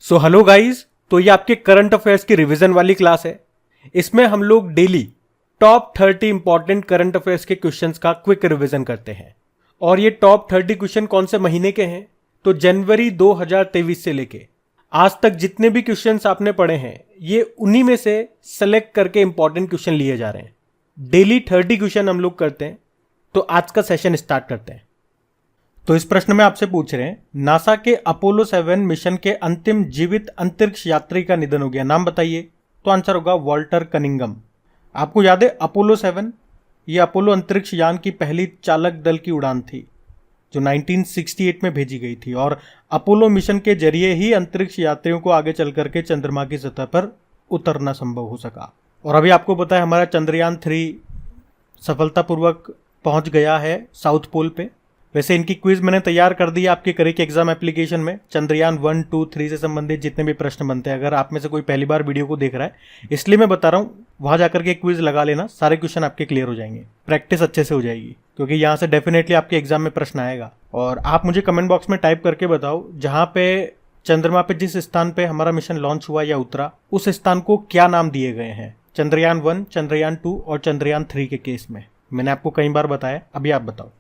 So hello guys, तो ये आपके करंट अफेयर्स की रिवीजन वाली क्लास है। इसमें हम लोग daily top 30 important current affairs के क्वेश्चंस का क्विक रिवीजन करते हैं। और ये टॉप 30 क्वेश्चन कौन से महीने के हैं? तो जनवरी 2023 से लेके आज तक जितने भी क्वेश्चंस आपने पढ़े हैं, ये उन्हीं में से सेलेक्ट करके इंपॉर्टेंट क्वेश्चन लिए जा रहे हैं। डेली 30 क्वेश्चन हम लोग करते हैं। तो आज का सेशन स्टार्ट करते हैं। तो इस प्रश्न में आपसे पूछ रहे हैं, नासा के अपोलो 7 मिशन के अंतिम जीवित अंतरिक्ष यात्री का निधन हो गया, नाम बताइए। तो आंसर होगा वॉल्टर कनिंगम। आपको याद है अपोलो 7, ये अपोलो अंतरिक्ष यान की पहली चालक दल की उड़ान थी जो 1968 में भेजी गई थी। और अपोलो मिशन के जरिए ही अंतरिक्ष यात्रियों को आगे चल करके चंद्रमा की सतह पर उतरना संभव हो सका। और अभी आपको पता है हमारा चंद्रयान 3 सफलतापूर्वक पहुंच गया है साउथ पोल पे। वैसे इनकी क्विज मैंने तैयार कर दी है आपके करे के एग्जाम एप्लीकेशन में। चंद्रयान 1, 2, 3 से संबंधित जितने भी प्रश्न बनते हैं, अगर आप में से कोई पहली बार वीडियो को देख रहा है, इसलिए मैं बता रहा हूँ, वहां जाकर के क्विज लगा लेना, सारे क्वेश्चन आपके क्लियर हो जाएंगे, प्रैक्टिस अच्छे से हो जाएगी, क्योंकि यहाँ से डेफिनेटली आपके एग्जाम में प्रश्न आएगा। और आप मुझे कमेंट बॉक्स में टाइप करके बताओ, जहाँ पे चंद्रमा पे जिस स्थान पे हमारा मिशन लॉन्च हुआ या उतरा, उस स्थान को क्या नाम दिए गए हैं, चंद्रयान 1, चंद्रयान 2 और चंद्रयान 3 के केस में। मैंने आपको कई बार बताया, अभी आप बताओ।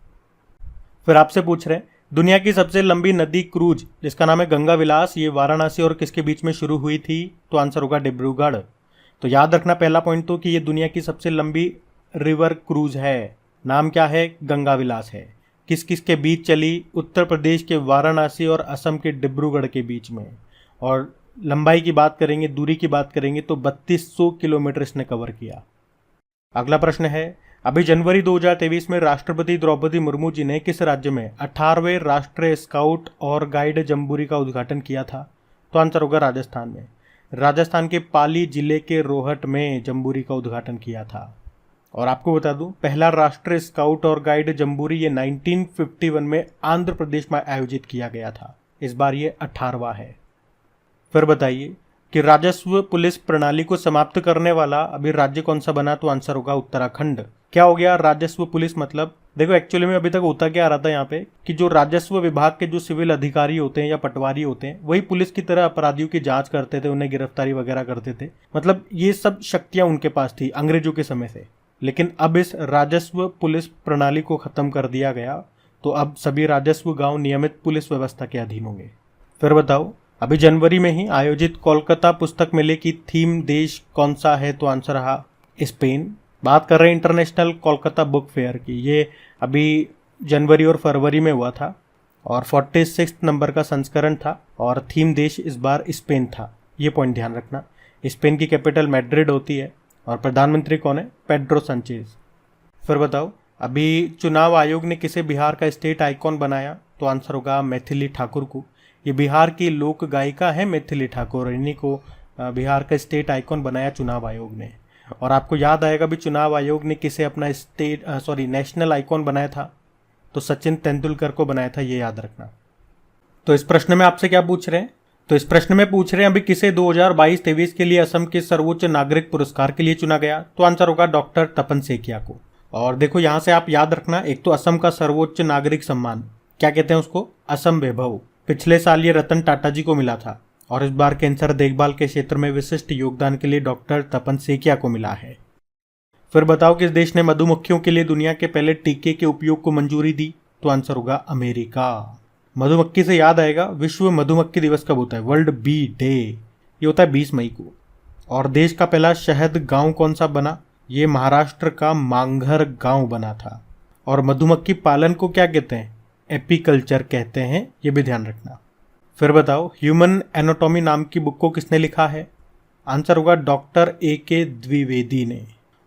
फिर आपसे पूछ रहे हैं, दुनिया की सबसे लंबी नदी क्रूज जिसका नाम है गंगा विलास, ये वाराणसी और किसके बीच में शुरू हुई थी? तो आंसर होगा डिब्रूगढ़। तो याद रखना पहला पॉइंट तो कि ये दुनिया की सबसे लंबी रिवर क्रूज है। नाम क्या है? गंगा विलास है। किस किस के बीच चली? उत्तर प्रदेश के वाराणसी और असम के डिब्रूगढ़ के बीच में। और लंबाई की बात करेंगे, दूरी की बात करेंगे तो 3200 किलोमीटर इसने कवर किया। अगला प्रश्न है, अभी जनवरी 2023 में राष्ट्रपति द्रौपदी मुर्मू जी ने किस राज्य में 18वें राष्ट्रीय स्काउट और गाइड जम्बूरी का उद्घाटन किया था? तो आंसर होगा राजस्थान में। राजस्थान के पाली जिले के रोहट में जम्बूरी का उद्घाटन किया था। और आपको बता दूं, पहला राष्ट्रीय स्काउट और गाइड जम्बूरी ये 1951 में आंध्र प्रदेश में आयोजित किया गया था। इस बार ये 18वां है। फिर बताइए कि राजस्व पुलिस प्रणाली को समाप्त करने वाला अभी राज्य कौन सा बना? तो आंसर होगा उत्तराखंड। क्या हो गया राजस्व पुलिस मतलब? देखो एक्चुअली में अभी तक होता क्या आ रहा था यहाँ पे कि जो राजस्व विभाग के जो सिविल अधिकारी होते हैं या पटवारी होते हैं, वही पुलिस की तरह अपराधियों की जांच करते थे, उन्हें गिरफ्तारी वगैरह करते थे। मतलब ये सब शक्तियां उनके पास थी अंग्रेजों के समय से। लेकिन अब इस राजस्व पुलिस प्रणाली को खत्म कर दिया गया, तो अब सभी राजस्व गाँव नियमित पुलिस व्यवस्था के अधीन होंगे। फिर बताओ, अभी जनवरी में ही आयोजित कोलकाता पुस्तक मेले की थीम देश कौन सा है? तो आंसर रहा स्पेन। बात कर रहे हैं इंटरनेशनल कोलकाता बुक फेयर की। ये अभी जनवरी और फरवरी में हुआ था और 46 नंबर का संस्करण था और थीम देश इस बार स्पेन था। ये पॉइंट ध्यान रखना। स्पेन की कैपिटल मैड्रिड होती है और प्रधानमंत्री कौन है? Pedro Sanchez. फिर बताओ, अभी चुनाव आयोग ने किसे बिहार का स्टेट आइकॉन बनाया? तो आंसर होगा मैथिली ठाकुर को। ये बिहार की लोक गायिका है मैथिली ठाकुर, इन्हीं को बिहार का स्टेट आइकॉन बनाया चुनाव आयोग ने। और आपको याद आएगा भी चुनाव आयोग ने किसे अपना नेशनल आइकॉन बनाया था? तो सचिन तेंदुलकर को बनाया था, ये याद रखना। तो इस प्रश्न में आपसे क्या पूछ रहे हैं? तो इस प्रश्न में पूछ रहे हैं अभी किसे 2022-23 के लिए असम के सर्वोच्च नागरिक पुरस्कार के लिए चुना गया? तो आंसर होगा डॉक्टर तपन सेकिया को। और देखो यहां से आप याद रखना, एक तो असम का सर्वोच्च नागरिक सम्मान क्या कहते हैं उसको? असम वैभव। पिछले साल ये रतन टाटा जी को मिला था और इस बार कैंसर देखभाल के क्षेत्र में विशिष्ट योगदान के लिए डॉक्टर तपन सेकिया को मिला है। फिर बताओ, किस देश ने मधुमक्खियों के लिए दुनिया के पहले टीके के उपयोग को मंजूरी दी? तो आंसर होगा अमेरिका। मधुमक्खी से याद आएगा, विश्व मधुमक्खी दिवस कब होता है? World bee day. ये होता है 20 मई को। और देश का पहला शहद गांव कौन सा बना? ये महाराष्ट्र का मांघर गांव बना था। और मधुमक्खी पालन को क्या कहते हैं? एपीकल्चर कहते हैं, ये भी ध्यान रखना। फिर बताओ, ह्यूमन एनाटॉमी नाम की बुक को किसने लिखा है? आंसर होगा डॉक्टर A.K. द्विवेदी ने।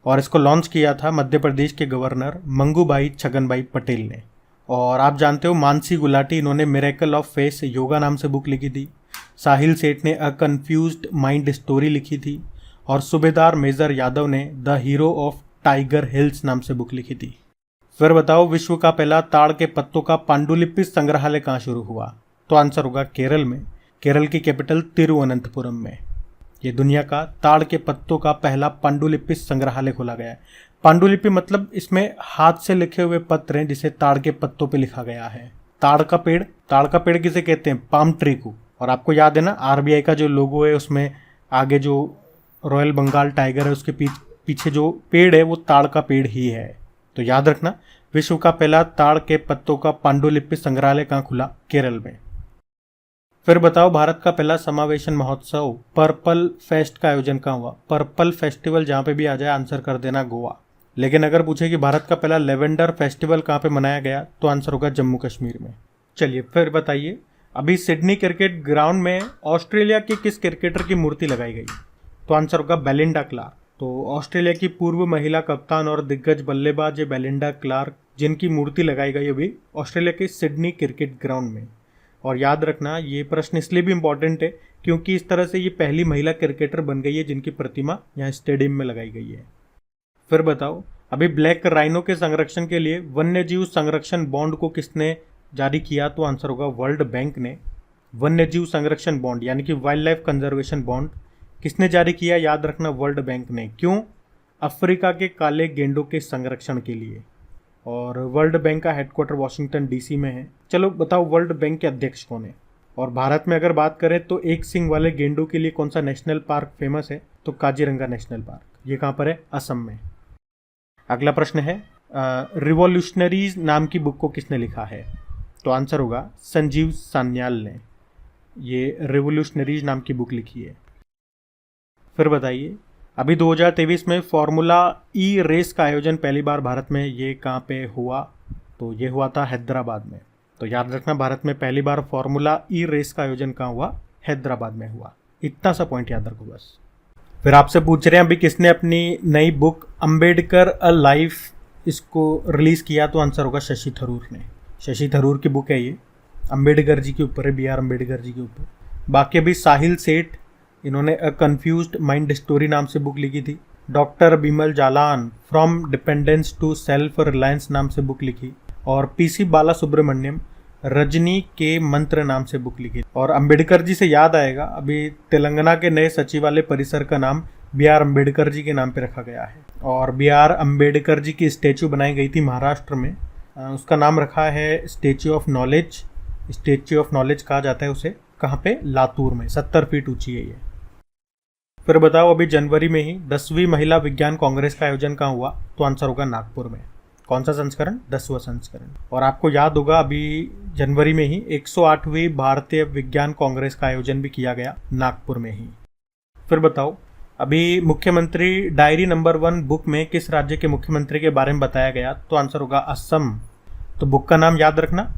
और इसको लॉन्च किया था मध्य प्रदेश के गवर्नर मंगूभाई छगनभाई पटेल ने। और आप जानते हो मानसी गुलाटी, इन्होंने मिरेकल ऑफ फेस योगा नाम से बुक लिखी थी। साहिल सेठ ने अ कन्फ्यूज्ड माइंड स्टोरी लिखी थी। और सूबेदार मेजर यादव ने the hero of tiger hills नाम से बुक लिखी थी। फिर बताओ, विश्व का पहला ताड़ के पत्तों का पांडुलिपि संग्रहालय कहाँ शुरू हुआ? तो आंसर होगा केरल में। केरल की कैपिटल तिरुवनंतपुरम में। ये दुनिया का ताड़ के पत्तों का पहला पांडुलिपि संग्रहालय खोला गया है। पांडुलिपि मतलब इसमें हाथ से लिखे हुए पत्र हैं जिसे ताड़ के पत्तों पे लिखा गया है। ताड़ का पेड़ किसे कहते हैं? पाम ट्री को। और आपको याद है ना, आरबीआई का जो लोगो है उसमें आगे जो रॉयल बंगाल टाइगर है उसके पीछे जो पेड़ है वो ताड़ का पेड़ ही है। तो याद रखना, विश्व का पहला ताड़ के पत्तों का पांडुलिपि संग्रहालय कहाँ खुला? केरल में। फिर बताओ, भारत का पहला समावेशन महोत्सव पर्पल फेस्ट का आयोजन कहाँ हुआ? पर्पल फेस्टिवल जहाँ पे भी आ जाए आंसर कर देना गोवा। लेकिन अगर पूछे कि भारत का पहला लेवेंडर फेस्टिवल कहाँ पे मनाया गया, तो आंसर होगा जम्मू कश्मीर में। चलिए फिर बताइए, अभी सिडनी क्रिकेट ग्राउंड में ऑस्ट्रेलिया के किस क्रिकेटर की मूर्ति लगाई गई? तो आंसर होगा बेलिंडा क्लार्क। तो ऑस्ट्रेलिया की पूर्व महिला कप्तान और दिग्गज बल्लेबाज बेलिंडा क्लार्क, जिनकी मूर्ति लगाई गई अभी ऑस्ट्रेलिया के सिडनी क्रिकेट ग्राउंड में। और याद रखना, ये प्रश्न इसलिए भी इम्पोर्टेंट है क्योंकि इस तरह से ये पहली महिला क्रिकेटर बन गई है जिनकी प्रतिमा यहाँ स्टेडियम में लगाई गई है। फिर बताओ, अभी ब्लैक राइनो के संरक्षण के लिए वन्यजीव संरक्षण बॉन्ड को किसने जारी किया? तो आंसर होगा वर्ल्ड बैंक ने। वन्यजीव संरक्षण बॉन्ड यानी कि वाइल्ड लाइफ कंजर्वेशन बॉन्ड किसने जारी किया? याद रखना, वर्ल्ड बैंक ने। क्यों? अफ्रीका के काले गेंडों के संरक्षण के लिए। और वर्ल्ड बैंक का हेडक्वार्टर वॉशिंगटन डीसी में है। चलो बताओ, वर्ल्ड बैंक के अध्यक्ष कौन है? और भारत में अगर बात करें तो एक सींग वाले गेंडों के लिए कौन सा नेशनल पार्क फेमस है? तो काजीरंगा नेशनल पार्क। ये कहाँ पर है? असम में। अगला प्रश्न है, रिवॉल्यूशनरीज नाम की बुक को किसने लिखा है? तो आंसर होगा संजीव सान्याल ने। ये रिवॉल्यूशनरीज नाम की बुक लिखी है। फिर बताइए, अभी 2023 में फॉर्मूला ई रेस का आयोजन पहली बार भारत में ये कहाँ पे हुआ? तो ये हुआ था हैदराबाद में। तो याद रखना, भारत में पहली बार फॉर्मूला ई रेस का आयोजन कहाँ हुआ? हैदराबाद में हुआ। इतना सा पॉइंट याद रखो बस। फिर आपसे पूछ रहे हैं अभी किसने अपनी नई बुक अंबेडकर अ लाइफ इसको रिलीज़ किया? तो आंसर होगा शशि थरूर ने। शशि थरूर की बुक है ये, अंबेडकर जी के ऊपर है, बी आर अम्बेडकर जी के ऊपर। बाकी अभी साहिल सेठ, इन्होंने अ कन्फ्यूज्ड माइंड स्टोरी नाम से बुक लिखी थी। Doctor Bimal Jalan from dependence to self reliance नाम से बुक लिखी। और पीसी बाला सुब्रमण्यम रजनी के मंत्र नाम से बुक लिखी। और अंबेडकर जी से याद आएगा, अभी तेलंगाना के नए सचिवालय परिसर का नाम बी आर अम्बेडकर जी के नाम पे रखा गया है। और बी आर अम्बेडकर जी की स्टैचू बनाई गई थी महाराष्ट्र में, उसका नाम रखा है statue of knowledge. Statue of knowledge कहा जाता है उसे। कहाँ पे? लातूर में। 70 फीट ऊंची है ये। फिर बताओ, अभी जनवरी में ही 10वीं महिला विज्ञान कांग्रेस का आयोजन कहाँ हुआ? तो आंसर होगा नागपुर में। कौन सा संस्करण? 10वां संस्करण। और आपको याद होगा, अभी जनवरी में ही 108वीं भारतीय विज्ञान कांग्रेस का आयोजन भी किया गया नागपुर में ही। फिर बताओ, अभी मुख्यमंत्री डायरी नंबर 1 बुक में किस राज्य के मुख्यमंत्री के बारे में बताया गया? तो आंसर होगा असम। तो बुक का नाम याद रखना,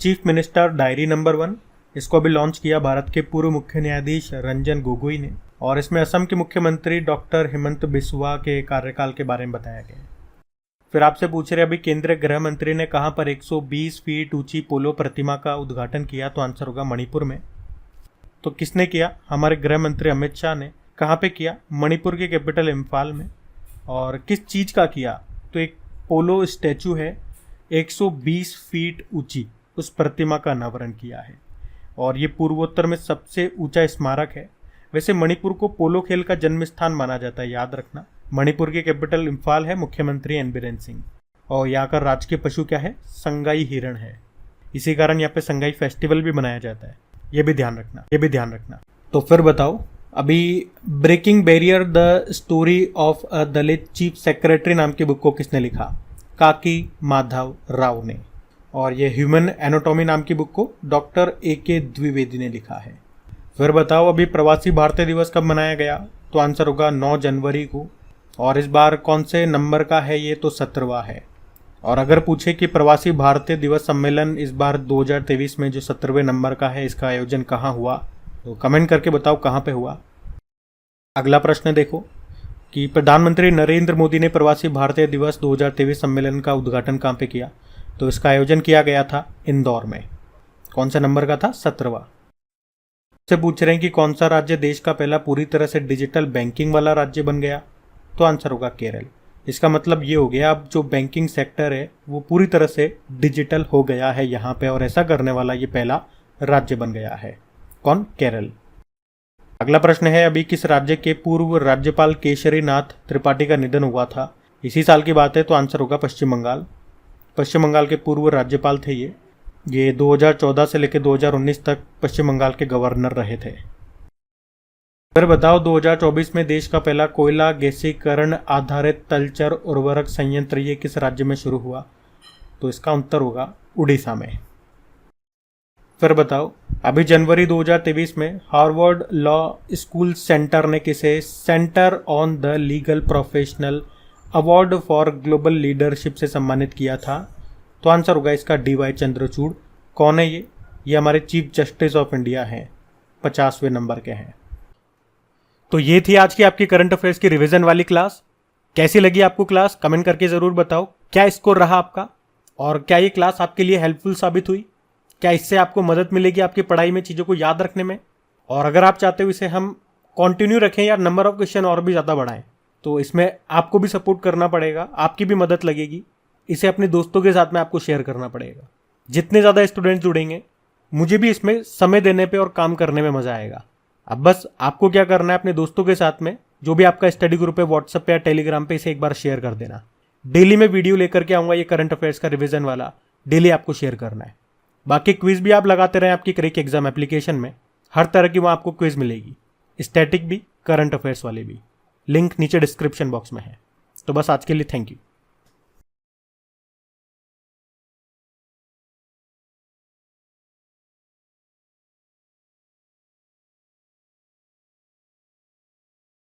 चीफ मिनिस्टर डायरी नंबर 1। इसको अभी लॉन्च किया भारत के पूर्व मुख्य न्यायाधीश रंजन गोगोई ने। और इसमें असम के मुख्यमंत्री डॉक्टर हेमंत बिस्वा के कार्यकाल के बारे में बताया गया है। फिर आपसे पूछ रहे, अभी केंद्रीय गृह मंत्री ने कहाँ पर 120 फीट ऊंची पोलो प्रतिमा का उद्घाटन किया? तो आंसर होगा मणिपुर में। तो किसने किया? हमारे गृह मंत्री अमित शाह ने। कहाँ पे किया? मणिपुर के कैपिटल इम्फाल में। और किस चीज़ का किया? तो एक पोलो स्टैचू है 120 फीट ऊंची, उस प्रतिमा का अनावरण किया है। और ये पूर्वोत्तर में सबसे ऊंचा स्मारक है। वैसे मणिपुर को पोलो खेल का जन्म स्थान माना जाता है, याद रखना। मणिपुर के कैपिटल इम्फाल है, मुख्यमंत्री एन बीरेन सिंह। और यहाँ का राजकीय पशु क्या है? संगाई हिरण है। इसी कारण यहाँ पे संगाई फेस्टिवल भी मनाया जाता है। ये भी ध्यान रखना। तो फिर बताओ, अभी breaking barrier the story of a Dalit chief secretary नाम की बुक को किसने लिखा? काकी माधव राव ने। और ये ह्यूमन एनाटॉमी नाम की बुक को डॉक्टर AK द्विवेदी ने लिखा है। फिर बताओ, अभी प्रवासी भारतीय दिवस कब मनाया गया? तो आंसर होगा 9 जनवरी को। और इस बार कौन से नंबर का है ये? तो 17वां है। और अगर पूछे कि प्रवासी भारतीय दिवस सम्मेलन इस बार 2023 में जो 17वें नंबर का है, इसका आयोजन कहाँ हुआ? तो कमेंट करके बताओ कहाँ पे हुआ। अगला प्रश्न देखो कि प्रधानमंत्री नरेंद्र मोदी ने प्रवासी भारतीय दिवस 2023 सम्मेलन का उद्घाटन कहाँ पे किया? तो इसका आयोजन किया गया था इंदौर में। कौन सा नंबर का था? 17वां। से पूछ रहे हैं कि कौन सा राज्य देश का पहला पूरी तरह से डिजिटल बैंकिंग वाला राज्य बन गया? तो आंसर होगा केरल। इसका मतलब ये हो गया, अब जो बैंकिंग सेक्टर है वो पूरी तरह से डिजिटल हो गया है यहाँ पे, और ऐसा करने वाला ये पहला राज्य बन गया है। कौन? केरल। अगला प्रश्न है, अभी किस राज्य के पूर्व राज्यपाल केशरी नाथ त्रिपाठी का निधन हुआ था? इसी साल की बात है, तो आंसर होगा पश्चिम बंगाल। पश्चिम बंगाल के पूर्व राज्यपाल थे ये। ये 2014 से लेकर 2019 तक पश्चिम बंगाल के गवर्नर रहे थे। अगर बताओ 2024 में देश का पहला कोयला गैसीकरण आधारित तलचर उर्वरक संयंत्र ये किस राज्य में शुरू हुआ? तो इसका उत्तर होगा उड़ीसा में। फिर बताओ अभी जनवरी 2023 में हार्वर्ड लॉ स्कूल सेंटर ने किसे centre on the legal professional award for global leadership से सम्मानित किया था? तो आंसर होगा इसका DY चंद्रचूड़। कौन है ये हमारे चीफ जस्टिस ऑफ इंडिया हैं, 50वें नंबर के हैं। तो ये थी आज की आपकी करंट अफेयर्स की रिवीजन वाली क्लास। कैसी लगी आपको क्लास कमेंट करके ज़रूर बताओ। क्या स्कोर रहा आपका और क्या ये क्लास आपके लिए हेल्पफुल साबित हुई? क्या इससे आपको मदद मिलेगी आपकी पढ़ाई में चीज़ों को याद रखने में? और अगर आप चाहते हो इसे हम कंटिन्यू रखें या नंबर ऑफ क्वेश्चन और भी ज़्यादा बढ़ाएं, तो इसमें आपको भी सपोर्ट करना पड़ेगा, आपकी भी मदद लगेगी। इसे अपने दोस्तों के साथ में आपको शेयर करना पड़ेगा। जितने ज़्यादा स्टूडेंट जुड़ेंगे मुझे भी इसमें समय देने पे और काम करने में मज़ा आएगा। अब बस आपको क्या करना है, अपने दोस्तों के साथ में जो भी आपका स्टडी ग्रुप है व्हाट्सएप पे या टेलीग्राम पे, इसे एक बार शेयर कर देना। डेली मैं वीडियो लेकर के आऊँगा ये करंट अफेयर्स का रिवीजन वाला, डेली आपको शेयर करना है। बाकी क्विज भी आप लगाते रहें आपकी क्रिक एग्जाम एप्लीकेशन में, हर तरह की वहाँ आपको क्विज मिलेगी, स्टैटिक भी करंट अफेयर्स वाले भी। लिंक नीचे डिस्क्रिप्शन बॉक्स में है। तो बस आज के लिए थैंक यू।